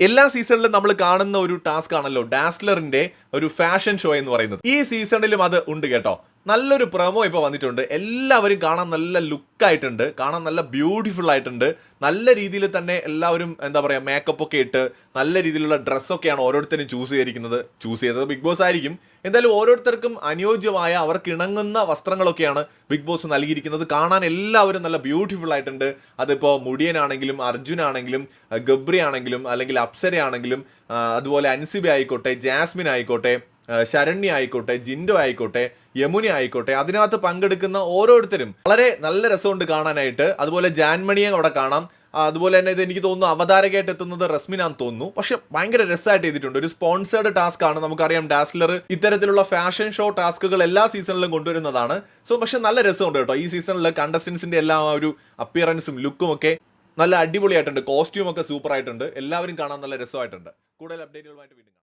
എല്ലാ സീസണിലും നമ്മൾ കാണുന്ന ഒരു ടാസ്ക് ആണല്ലോ ഡാസ്ലറിന്റെ ഒരു ഫാഷൻ ഷോ എന്ന് പറയുന്നത്. ഈ സീസണിലും അത് ഉണ്ട് കേട്ടോ. നല്ലൊരു പ്രൊമോ ഇപ്പോൾ വന്നിട്ടുണ്ട്. എല്ലാവരും കാണാൻ നല്ല ലുക്കായിട്ടുണ്ട്, കാണാൻ നല്ല ബ്യൂട്ടിഫുൾ ആയിട്ടുണ്ട്. നല്ല രീതിയിൽ തന്നെ എല്ലാവരും എന്താ പറയുക മേക്കപ്പ് ഒക്കെ ഇട്ട് നല്ല രീതിയിലുള്ള ഡ്രസ്സൊക്കെയാണ് ഓരോരുത്തരും ചൂസ് ചെയ്തത് ബിഗ് ബോസ് ആയിരിക്കും. എന്തായാലും ഓരോരുത്തർക്കും അനുയോജ്യമായ അവർക്ക് ഇണങ്ങുന്ന വസ്ത്രങ്ങളൊക്കെയാണ് ബിഗ് ബോസ് നൽകിയിരിക്കുന്നത്. കാണാൻ എല്ലാവരും നല്ല ബ്യൂട്ടിഫുൾ ആയിട്ടുണ്ട്. അതിപ്പോൾ മുടിയനാണെങ്കിലും അർജുനാണെങ്കിലും ഗബ്രി ആണെങ്കിലും അല്ലെങ്കിൽ അപ്സര ആണെങ്കിലും അതുപോലെ അൻസിബ ആയിക്കോട്ടെ, ജാസ്മിൻ ആയിക്കോട്ടെ, ശരണ്യ ആയിക്കോട്ടെ, ജിൻഡോ ആയിക്കോട്ടെ, യമുന ആയിക്കോട്ടെ, അതിനകത്ത് പങ്കെടുക്കുന്ന ഓരോരുത്തരും വളരെ നല്ല രസമുണ്ട് കാണാനായിട്ട്. അതുപോലെ ജാൻമണിയെ അവിടെ കാണാം. അതുപോലെ തന്നെ ഇത് എനിക്ക് തോന്നുന്നു അവതാരകയായിട്ട് എത്തുന്നത് റസ്മിനാന്ന് തോന്നുന്നു. പക്ഷെ ഭയങ്കര രസമായിട്ട് ചെയ്തിട്ടുണ്ട്. ഒരു സ്പോൺസേർഡ് ടാസ്ക് ആണ്. നമുക്കറിയാം ഡാസ്ലർ ഇത്തരത്തിലുള്ള ഫാഷൻ ഷോ ടാസ്കുകൾ എല്ലാ സീസണിലും കൊണ്ടുവരുന്നതാണ്. പക്ഷെ നല്ല രസമുണ്ട് കേട്ടോ. ഈ സീസണിൽ കണ്ടസ്റ്റൻസിന്റെ എല്ലാ ഒരു അപ്പിയറൻസും ലുക്കും ഒക്കെ നല്ല അടിപൊളിയായിട്ടുണ്ട്. കോസ്റ്റ്യൂം ഒക്കെ സൂപ്പർ ആയിട്ടുണ്ട്. എല്ലാവരും കാണാൻ നല്ല രസമായിട്ടുണ്ട്. കൂടുതൽ അപ്ഡേറ്റുകളുമായിട്ട് വീണ്ടും